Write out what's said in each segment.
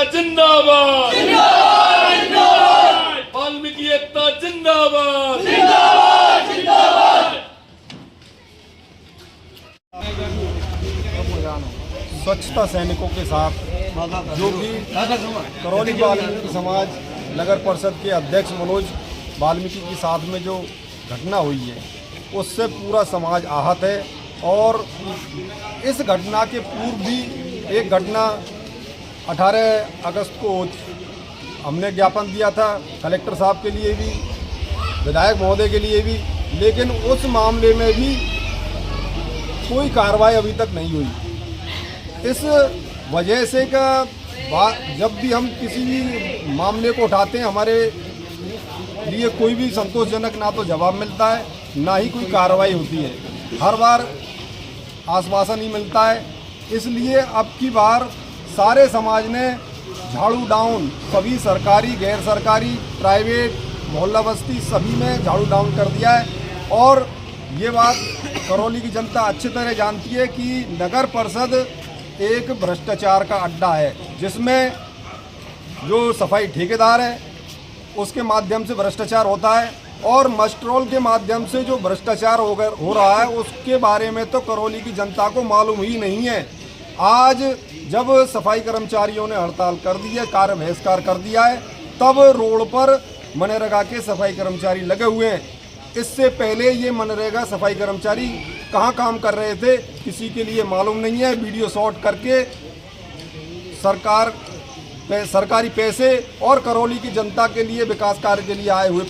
जिंदाबाद वाल्मीकि एकता जिंदाबाद। स्वच्छता सैनिकों के साथ जो भी करौली वाल्मीकि समाज नगर परिषद के अध्यक्ष मनोज वाल्मीकि के साथ में जो घटना हुई है उससे पूरा समाज आहत है। और इस घटना के पूर्व भी एक घटना 18 अगस्त को हमने ज्ञापन दिया था कलेक्टर साहब के लिए भी, विधायक महोदय के लिए भी, लेकिन उस मामले में भी कोई कार्रवाई अभी तक नहीं हुई। इस वजह से जब भी हम किसी भी मामले को उठाते हैं हमारे लिए कोई भी संतोषजनक ना तो जवाब मिलता है ना ही कोई कार्रवाई होती है। हर बार आश्वासन ही मिलता है। इसलिए अब की बार सारे समाज ने झाड़ू डाउन, सभी सरकारी, गैर सरकारी, प्राइवेट, मोहल्ला बस्ती सभी में झाड़ू डाउन कर दिया है। और ये बात करौली की जनता अच्छी तरह जानती है कि नगर परिषद एक भ्रष्टाचार का अड्डा है, जिसमें जो सफाई ठेकेदार है उसके माध्यम से भ्रष्टाचार होता है और मस्ट्रोल के माध्यम से जो भ्रष्टाचार हो रहा है उसके बारे में तो करौली की जनता को मालूम ही नहीं है। आज जब सफाई कर्मचारियों ने हड़ताल कर दी है, कार्य बहिष्कार कर दिया है, तब रोड पर मनरेगा के सफाई कर्मचारी लगे हुए हैं। इससे पहले ये मनरेगा सफाई कर्मचारी कहाँ काम कर रहे थे किसी के लिए मालूम नहीं है। वीडियो शॉट करके सरकारी पैसे और करौली की जनता के लिए विकास कार्य के लिए आए हुए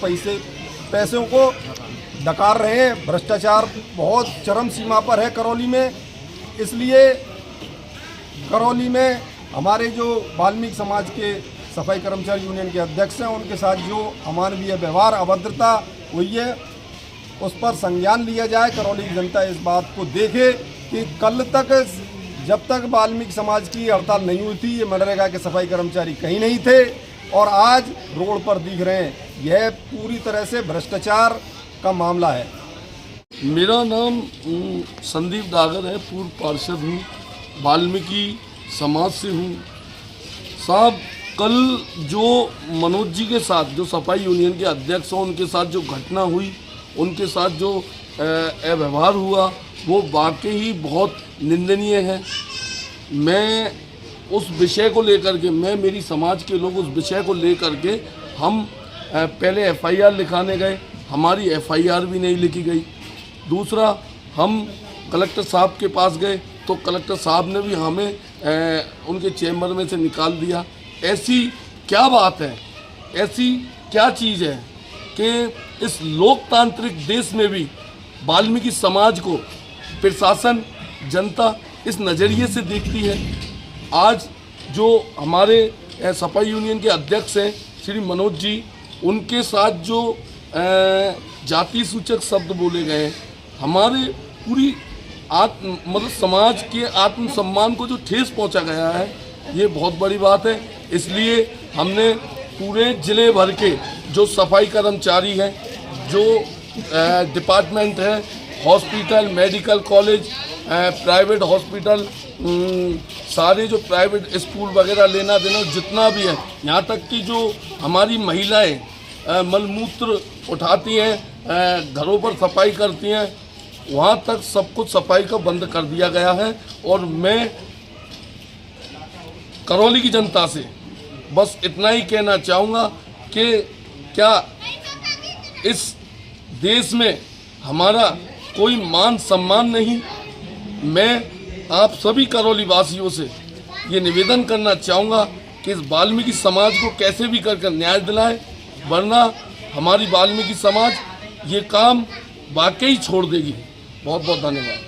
पैसों को डकार रहे हैं। भ्रष्टाचार बहुत चरम सीमा पर है करौली में। इसलिए करौली में हमारे जो वाल्मीकि समाज के सफाई कर्मचारी यूनियन के अध्यक्ष हैं उनके साथ जो अमानवीय व्यवहार, अभद्रता हुई है उस पर संज्ञान लिया जाए। करौली की जनता इस बात को देखे कि कल तक जब तक वाल्मीकि समाज की हड़ताल नहीं हुई थी ये मनरेगा के सफाई कर्मचारी कहीं नहीं थे और आज रोड पर दिख रहे हैं। यह पूरी तरह से भ्रष्टाचार का मामला है। मेरा नाम संदीप डागर है, पूर्व पार्षद हूँ, वाल्मीकि समाज से हूँ। साहब, कल जो मनोज जी के साथ जो सफाई यूनियन के अध्यक्ष हैं उनके साथ जो घटना हुई, उनके साथ जो व्यवहार हुआ वो वाकई ही बहुत निंदनीय है। मैं उस विषय को लेकर के, मेरी समाज के लोग उस विषय को लेकर के हम पहले FIR लिखाने गए, हमारी FIR भी नहीं लिखी गई। दूसरा, हम कलेक्टर साहब के पास गए तो कलेक्टर साहब ने भी हमें उनके चैम्बर में से निकाल दिया। ऐसी क्या बात है, ऐसी क्या चीज़ है कि इस लोकतांत्रिक देश में भी वाल्मीकि समाज को प्रशासन, जनता इस नज़रिए से देखती है। आज जो हमारे सफाई यूनियन के अध्यक्ष हैं श्री मनोज जी, उनके साथ जो जाति सूचक शब्द बोले गए हैं, हमारे पूरी मतलब समाज के आत्मसम्मान को जो ठेस पहुंचा गया है, ये बहुत बड़ी बात है। इसलिए हमने पूरे ज़िले भर के जो सफाई कर्मचारी हैं, जो डिपार्टमेंट है, hospital, medical college, private hospital, सारे जो प्राइवेट स्कूल वगैरह लेना देना जितना भी है, यहाँ तक कि जो हमारी महिलाएं मलमूत्र उठाती हैं, घरों पर सफाई करती हैं, वहाँ तक सब कुछ सफाई का बंद कर दिया गया है। और मैं करौली की जनता से बस इतना ही कहना चाहूँगा कि क्या इस देश में हमारा कोई मान सम्मान नहीं। मैं आप सभी करौली वासियों से ये निवेदन करना चाहूँगा कि इस वाल्मीकि समाज को कैसे भी कर न्याय दिलाए, वरना हमारी वाल्मीकि समाज ये काम वाकई छोड़ देगी। बहुत बहुत धन्यवाद।